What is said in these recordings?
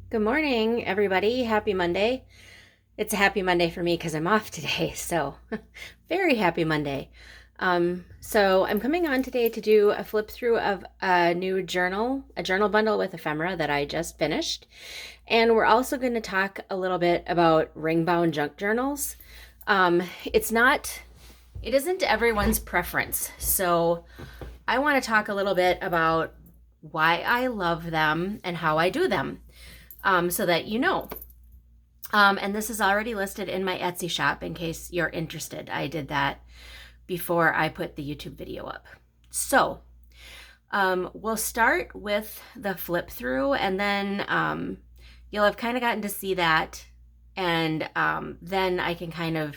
Good morning, everybody. Happy Monday. It's a happy Monday for me because I'm off today, so very happy Monday. So I'm coming on today to do a flip through of a new journal, a journal bundle with ephemera that I just finished. And we're also going to talk a little bit about ring-bound junk journals. It's not, it isn't everyone's preference. So I want to talk a little bit about why I love them and how I do them, so that you know. And this is already listed in my Etsy shop in case you're interested. I did that before I put the YouTube video up. So we'll start with the flip through, and then you'll have kind of gotten to see that. And then I can kind of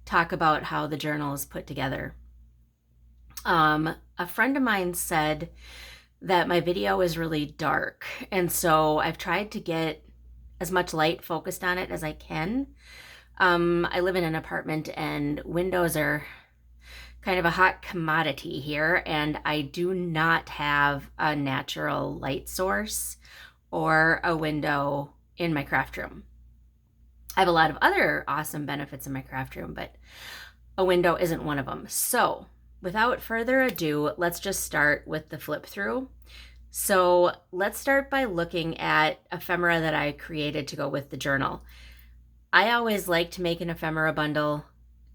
talk about how the journal is put together. A friend of mine said that my video is really dark, and so I've tried to get as much light focused on it as I can. I live in an apartment and windows are kind of a hot commodity here, and I do not have a natural light source or a window in my craft room. I have a lot of other awesome benefits in my craft room, but a window isn't one of them. So without further ado, let's just start with the flip through. So let's start by looking at ephemera that I created to go with the journal. I always like to make an ephemera bundle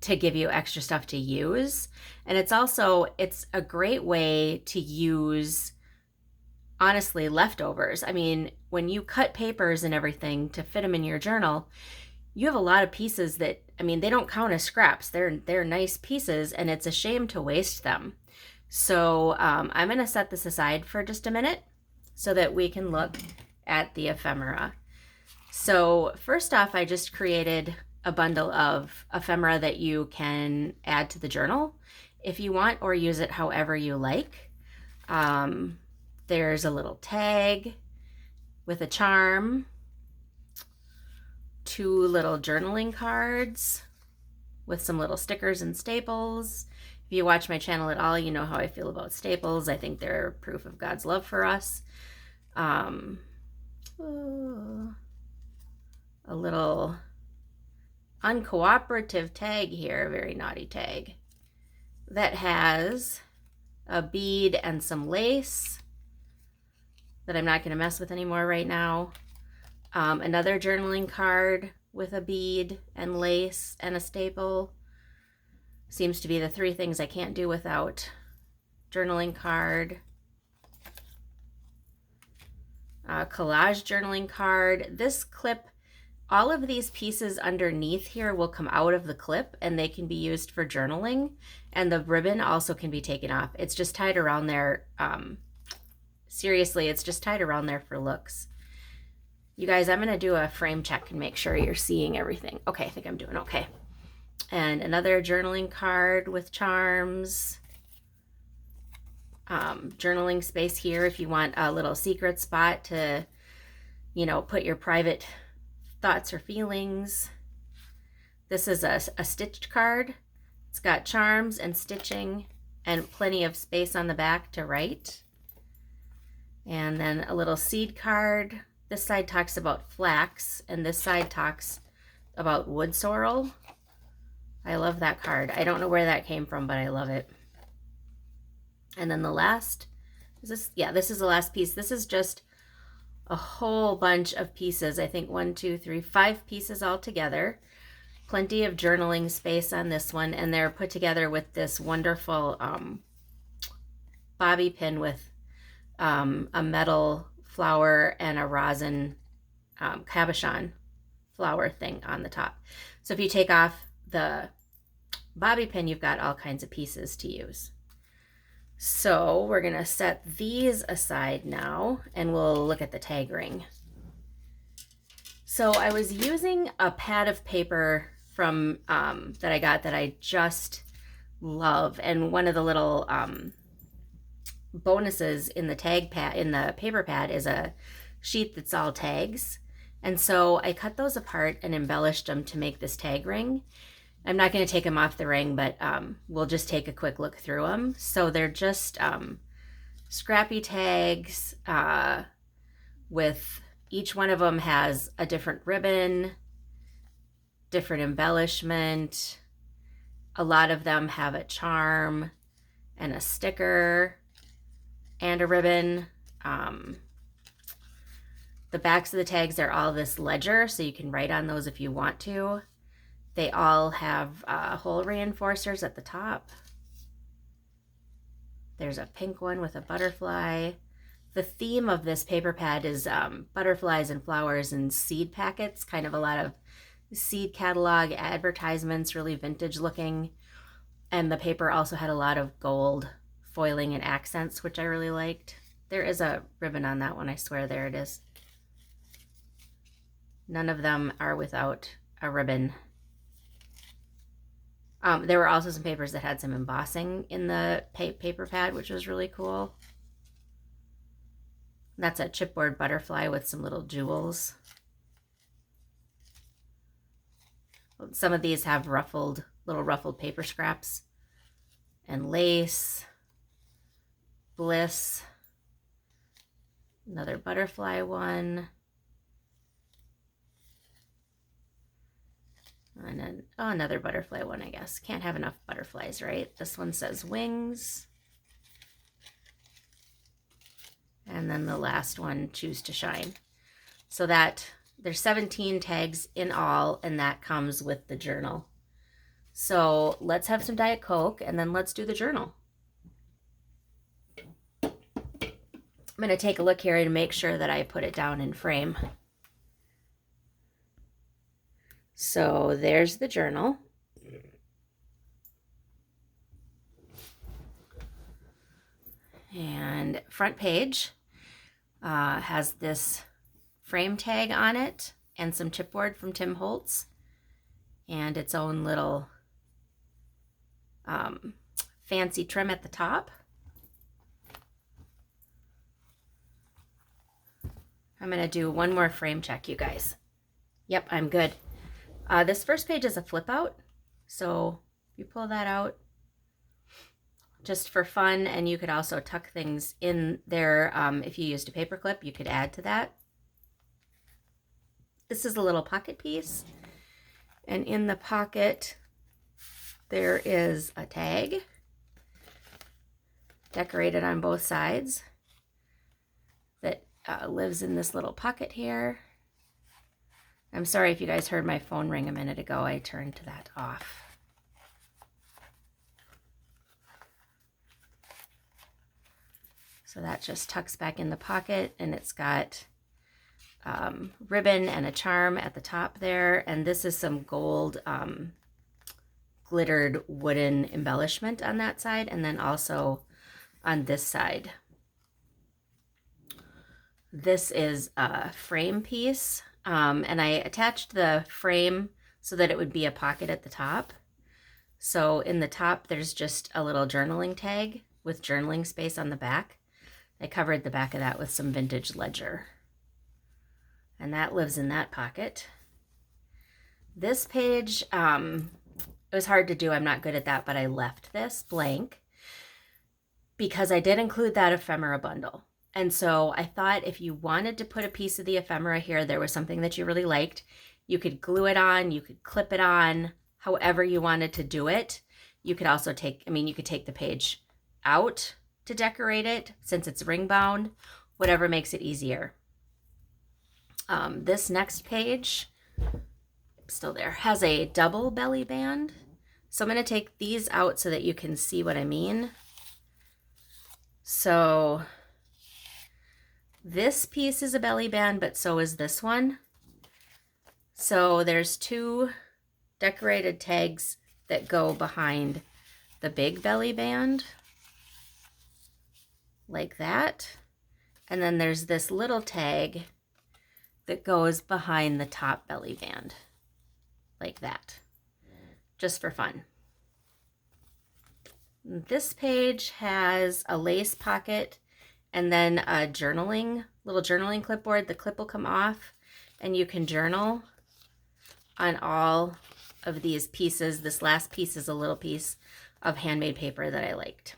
to give you extra stuff to use. And it's a great way to use, honestly, leftovers. I mean, when you cut papers and everything to fit them in your journal, you have a lot of pieces that, I mean, they don't count as scraps. They're nice pieces, and it's a shame to waste them. So I'm going to set this aside for just a minute so that we can look at the ephemera. So first off, I just created a bundle of ephemera that you can add to the journal if you want, or use it however you like. There's a little tag with a charm, 2 little journaling cards with some little stickers and staples. If you watch my channel at all, you know how I feel about staples. I think they're proof of God's love for us. A little uncooperative tag here, very naughty tag, that has a bead and some lace that I'm not going to mess with anymore right now. Another journaling card with a bead and lace and a staple. Seems to be the 3 things I can't do without. Journaling card. Collage journaling card. This clip, all of these pieces underneath here will come out of the clip, and they can be used for journaling. And the ribbon also can be taken off. It's just tied around there. Seriously, it's just tied around there for looks. You guys, I'm going to do a frame check and make sure you're seeing everything. Okay, I think I'm doing okay. And another journaling card with charms. Journaling space here if you want a little secret spot to, you know, put your private thoughts or feelings. This is a stitched card. It's got charms and stitching and plenty of space on the back to write. And then a little seed card. This side talks about flax, and this side talks about wood sorrel. I love that card. I don't know where that came from, but I love it. And then the last, is this? Yeah, this is the last piece. This is just a whole bunch of pieces. I think 1, 2, 3, 5 pieces all together. Plenty of journaling space on this one, and they're put together with this wonderful bobby pin with a metal flower and a rosin cabochon flower thing on the top. So if you take off the bobby pin, you've got all kinds of pieces to use. So we're going to set these aside now, and we'll look at the tag ring. So I was using a pad of paper from that I got that I just love, and one of the little bonuses in the tag pad, in the paper pad, is a sheet that's all tags. And so I cut those apart and embellished them to make this tag ring. I'm not going to take them off the ring, but we'll just take a quick look through them. So they're just scrappy tags with Each one of them has a different ribbon, different embellishment. A lot of them have a charm and a sticker and a ribbon. The backs of the tags are all this ledger, so you can write on those if you want to. They all have hole reinforcers at the top. There's a pink one with a butterfly. The theme of this paper pad is butterflies and flowers and seed packets, kind of a lot of seed catalog advertisements, really vintage looking. And the paper also had a lot of gold foiling and accents, which I really liked. There is a ribbon on that one, I swear, there it is. None of them are without a ribbon. There were also some papers that had some embossing in the paper pad, which was really cool. That's a chipboard butterfly with some little jewels. Some of these have little ruffled paper scraps and lace, bliss, another butterfly one. And then, oh, another butterfly one, I guess. Can't have enough butterflies, right? This one says wings. And then the last one, choose to shine. So that, there's 17 tags in all, and that comes with the journal. So let's have some Diet Coke, and then let's do the journal. I'm going to take a look here and make sure that I put it down in frame. So there's the journal. And front page has this frame tag on it and some chipboard from Tim Holtz and its own little fancy trim at the top. I'm going to do one more frame check, you guys. Yep, I'm good. This first page is a flip out, so you pull that out just for fun, and you could also tuck things in there. If you used a paper clip, you could add to that. This is a little pocket piece, and in the pocket there is a tag decorated on both sides that lives in this little pocket here. I'm sorry if you guys heard my phone ring a minute ago. I turned that off. So that just tucks back in the pocket, and it's got ribbon and a charm at the top there. And this is some gold glittered wooden embellishment on that side, and then also on this side. This is a frame piece. And I attached the frame so that it would be a pocket at the top. So in the top, there's just a little journaling tag with journaling space on the back. I covered the back of that with some vintage ledger. And that lives in that pocket. This page, it was hard to do. I'm not good at that, but I left this blank because I did include that ephemera bundle. And so I thought if you wanted to put a piece of the ephemera here, there was something that you really liked, you could glue it on, you could clip it on, however you wanted to do it. You could also you could take the page out to decorate it since it's ring bound, whatever makes it easier. This next page, still there, has a double belly band. So I'm going to take these out so that you can see what I mean. So this piece is a belly band, but so is this one. So there's two decorated tags that go behind the big belly band, like that. And then there's this little tag that goes behind the top belly band, like that, just for fun. This page has a lace pocket and then a little journaling clipboard. The clip will come off and you can journal on all of these pieces. This last piece is a little piece of handmade paper that I liked.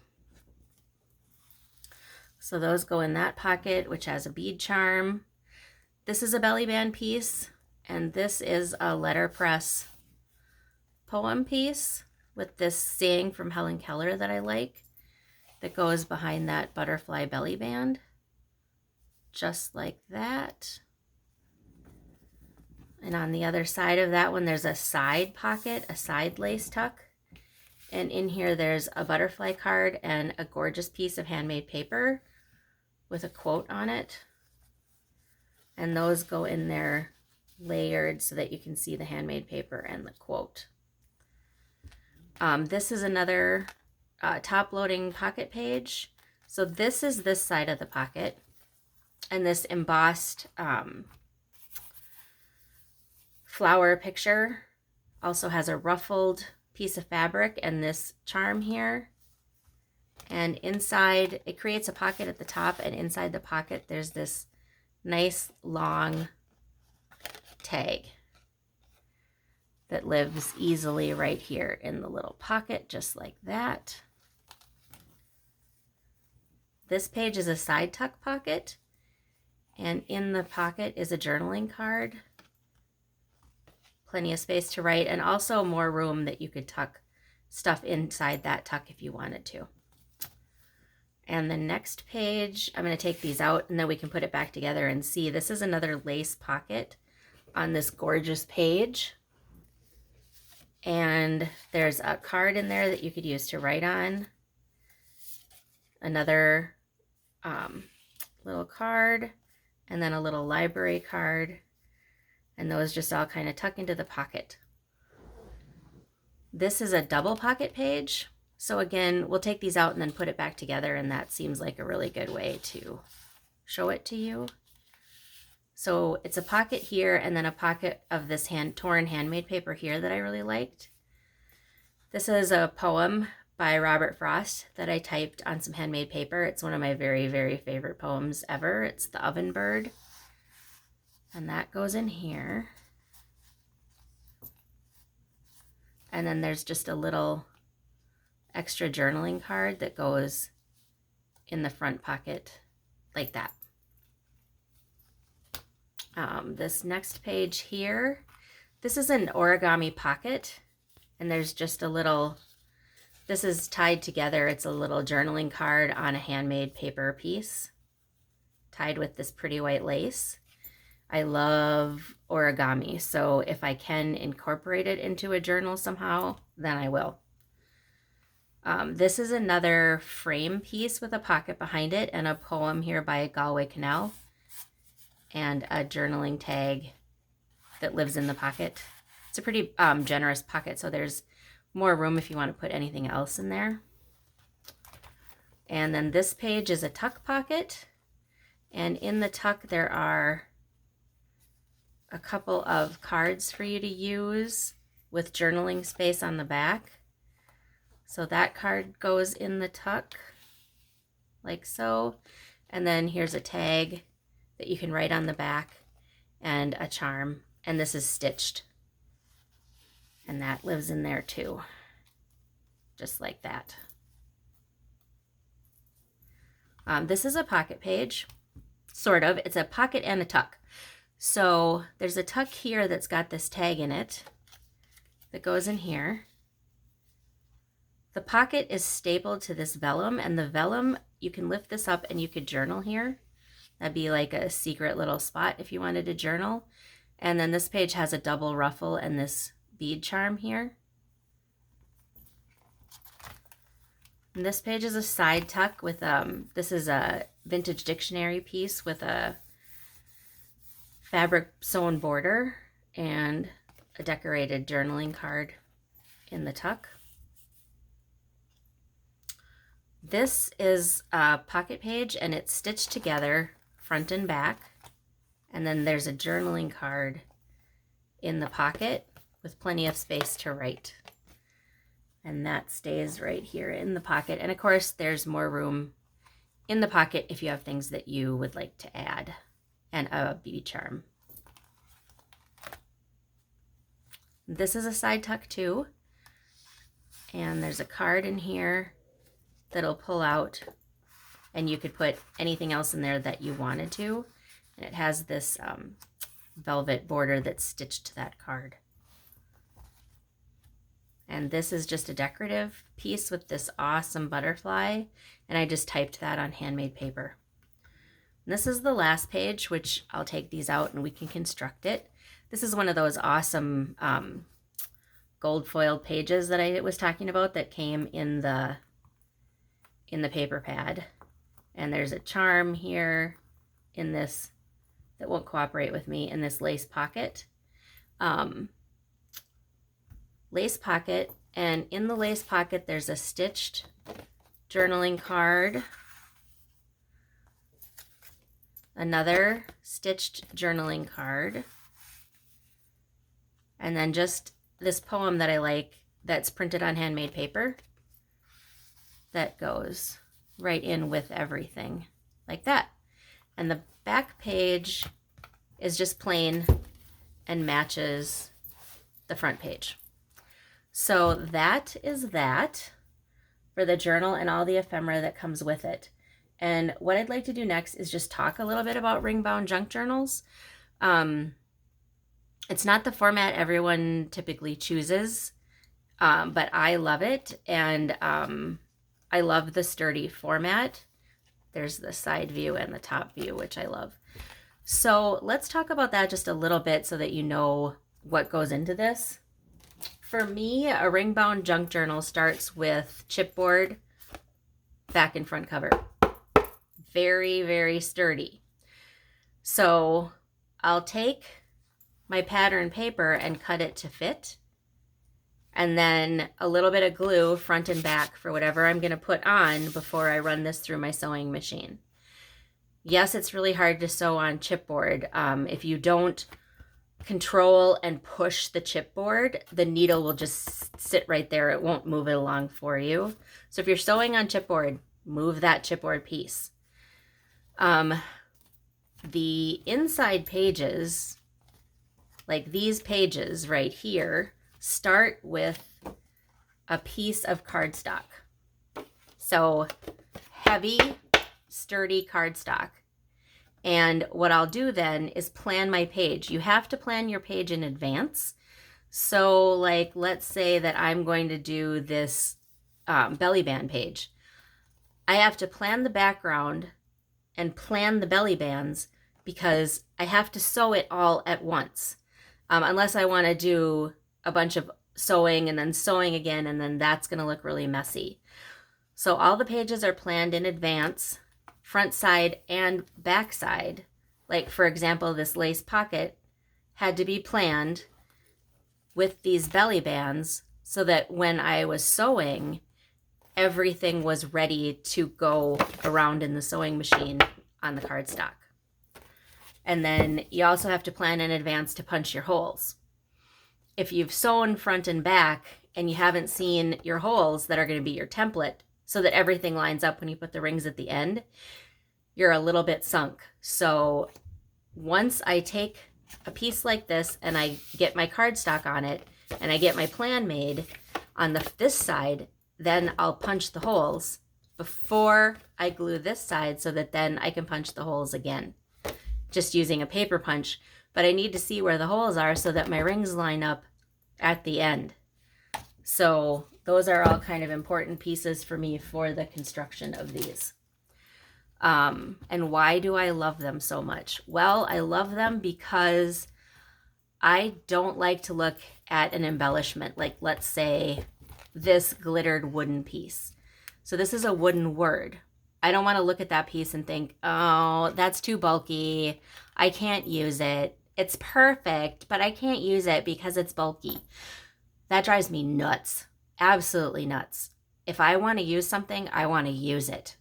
So those go in that pocket, which has a bead charm. This is a belly band piece, and this is a letterpress poem piece with this saying from Helen Keller that I like that goes behind that butterfly belly band, just like that. And on the other side of that one, there's a side pocket, a side lace tuck. And in here, there's a butterfly card and a gorgeous piece of handmade paper with a quote on it. And those go in there layered so that you can see the handmade paper and the quote. This is another top-loading pocket page. So this is this side of the pocket. And this embossed flower picture also has a ruffled piece of fabric and this charm here. And inside, it creates a pocket at the top, and inside the pocket there's this nice long tag that lives easily right here in the little pocket, just like that. This page is a side tuck pocket, and in the pocket is a journaling card. Plenty of space to write, and also more room that you could tuck stuff inside that tuck if you wanted to. And the next page, I'm going to take these out and then we can put it back together and see. This is another lace pocket on this gorgeous page. And there's a card in there that you could use to write on. Another little card, and then a little library card. And those just all kind of tuck into the pocket. This is a double pocket page. So again, we'll take these out and then put it back together, and that seems like a really good way to show it to you. So it's a pocket here and then a pocket of this torn handmade paper here that I really liked. This is a poem by Robert Frost that I typed on some handmade paper. It's one of my very, very favorite poems ever. It's The Oven Bird. And that goes in here. And then there's just a little extra journaling card that goes in the front pocket like that. This next page here, this is an Origami Pocket, and there's just a little, this is tied together. It's a little journaling card on a handmade paper piece tied with this pretty white lace. I love origami, so if I can incorporate it into a journal somehow, then I will. This is another frame piece with a pocket behind it and a poem here by Galway Canal and a journaling tag that lives in the pocket. It's a pretty generous pocket, so there's more room if you want to put anything else in there. And then this page is a tuck pocket, and in the tuck there are a couple of cards for you to use with journaling space on the back. So that card goes in the tuck like so. And then here's a tag that you can write on the back and a charm. And this is stitched. And that lives in there too. Just like that. This is a pocket page, sort of. It's a pocket and a tuck. So there's a tuck here that's got this tag in it that goes in here. The pocket is stapled to this vellum, and the vellum, you can lift this up and you could journal here. That'd be like a secret little spot if you wanted to journal. And then this page has a double ruffle and this bead charm here. And this page is a side tuck with, this is a vintage dictionary piece with a fabric sewn border and a decorated journaling card in the tuck. This is a pocket page and it's stitched together front and back. And then there's a journaling card in the pocket with plenty of space to write. And that stays right here in the pocket. And of course, there's more room in the pocket if you have things that you would like to add, and a bead charm. This is a side tuck too. And there's a card in here that'll pull out, and you could put anything else in there that you wanted to. And it has this velvet border that's stitched to that card. And this is just a decorative piece with this awesome butterfly. And I just typed that on handmade paper. And this is the last page, which I'll take these out and we can construct it. This is one of those awesome gold foiled pages that I was talking about that came in the paper pad. And there's a charm here in this that won't cooperate with me in this lace pocket. Lace pocket, and in the lace pocket there's a stitched journaling card, another stitched journaling card, and then just this poem that I like that's printed on handmade paper that goes right in with everything like that. And the back page is just plain and matches the front page. So that is that for the journal and all the ephemera that comes with it. And what I'd like to do next is just talk a little bit about ring-bound junk journals. It's not the format everyone typically chooses, but I love it, and I love the sturdy format. There's the side view and the top view, which I love. So let's talk about that just a little bit so that you know what goes into this. For me, a ring-bound junk journal starts with chipboard, back and front cover. Very, very sturdy. So I'll take my pattern paper and cut it to fit. And then a little bit of glue front and back for whatever I'm going to put on before I run this through my sewing machine. Yes, it's really hard to sew on chipboard. If you don't control and push the chipboard, the needle will just sit right there. It won't move it along for you. So if you're sewing on chipboard, move that chipboard piece. The inside pages, like these pages right here, start with a piece of cardstock. So heavy, sturdy cardstock. And what I'll do then is plan my page. You have to plan your page in advance. So like, let's say that I'm going to do this belly band page. I have to plan the background and plan the belly bands because I have to sew it all at once. Unless I want to do a bunch of sewing and then sewing again, and then that's going to look really messy. So all the pages are planned in advance, front side and back side. Like for example, this lace pocket had to be planned with these belly bands so that when I was sewing, everything was ready to go around in the sewing machine on the cardstock. And then you also have to plan in advance to punch your holes. If you've sewn front and back and you haven't seen your holes that are going to be your template so that everything lines up when you put the rings at the end, you're a little bit sunk. So once I take a piece like this and I get my cardstock on it and I get my plan made on this side, then I'll punch the holes before I glue this side so that then I can punch the holes again, just using a paper punch. But I need to see where the holes are so that my rings line up at the end. So those are all kind of important pieces for me for the construction of these. And why do I love them so much? Well, I love them because I don't like to look at an embellishment, like let's say this glittered wooden piece. So this is a wooden word. I don't want to look at that piece and think, oh, that's too bulky. I can't use it. It's perfect, but I can't use it because it's bulky. That drives me nuts. Absolutely nuts. If I want to use something, I want to use it.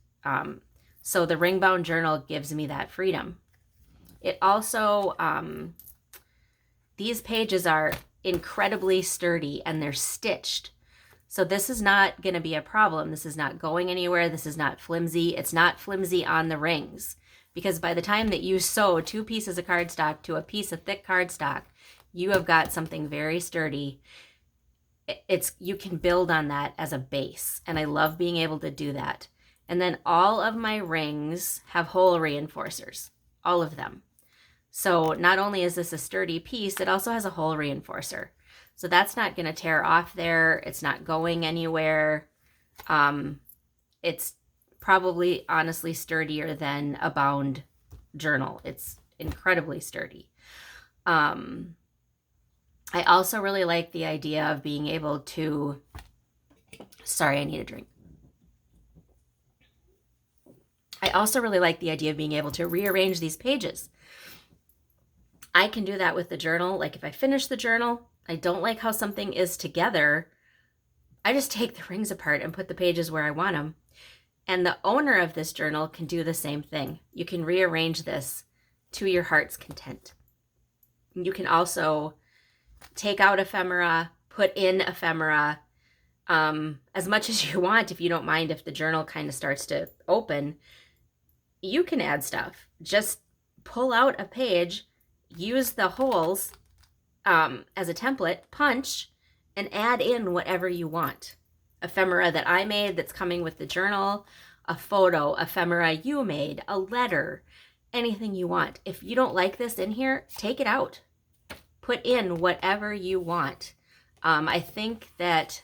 So the ring-bound journal gives me that freedom. It also, these pages are incredibly sturdy and they're stitched. So this is not going to be a problem. This is not going anywhere. This is not flimsy. It's not flimsy on the rings. Because by the time that you sew 2 pieces of cardstock to a piece of thick cardstock, you have got something very sturdy. You can build on that as a base. And I love being able to do that. And then all of my rings have hole reinforcers. All of them. So not only is this a sturdy piece, it also has a hole reinforcer. So that's not going to tear off there. It's not going anywhere. It's probably honestly sturdier than a bound journal. It's incredibly sturdy. I also really like the idea of being able to, sorry, I need a drink. I also really like the idea of being able to rearrange these pages. I can do that with the journal. Like if I finish the journal, I don't like how something is together, I just take the rings apart and put the pages where I want them. And the owner of this journal can do the same thing. You can rearrange this to your heart's content. You can also take out ephemera, put in ephemera, as much as you want. If you don't mind if the journal kind of starts to open, you can add stuff. Just pull out a page, use the holes as a template, punch, and add in whatever you want. Ephemera that I made that's coming with the journal, a photo, ephemera you made, a letter, anything you want. If you don't like this in here, take it out. Put in whatever you want. I think that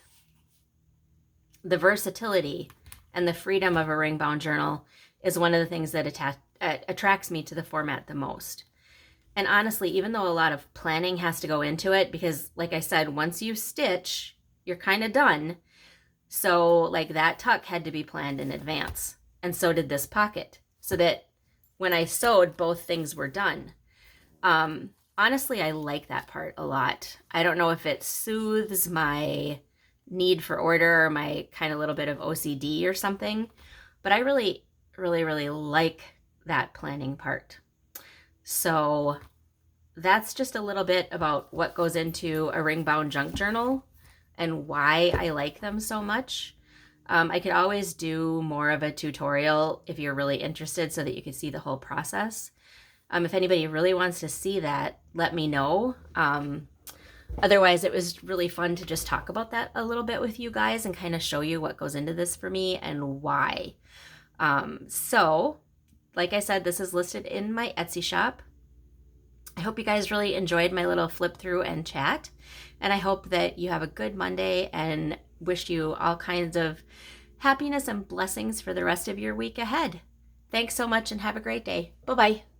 the versatility and the freedom of a ring-bound journal is one of the things that attracts me to the format the most. And honestly, even though a lot of planning has to go into it, because like I said, once you stitch, you're kind of done. So like that tuck had to be planned in advance. And so did this pocket. So that when I sewed, both things were done. Honestly, I like that part a lot. I don't know if it soothes my need for order or my kind of little bit of OCD or something, but I really, really, really like that planning part. So that's just a little bit about what goes into a ring-bound junk journal and why I like them so much. I could always do more of a tutorial if you're really interested so that you can see the whole process. If anybody really wants to see that, let me know. Otherwise, it was really fun to just talk about that a little bit with you guys and kind of show you what goes into this for me and why. So, like I said, this is listed in my Etsy shop. I hope you guys really enjoyed my little flip through and chat. And I hope that you have a good Monday and wish you all kinds of happiness and blessings for the rest of your week ahead. Thanks so much and have a great day. Bye-bye.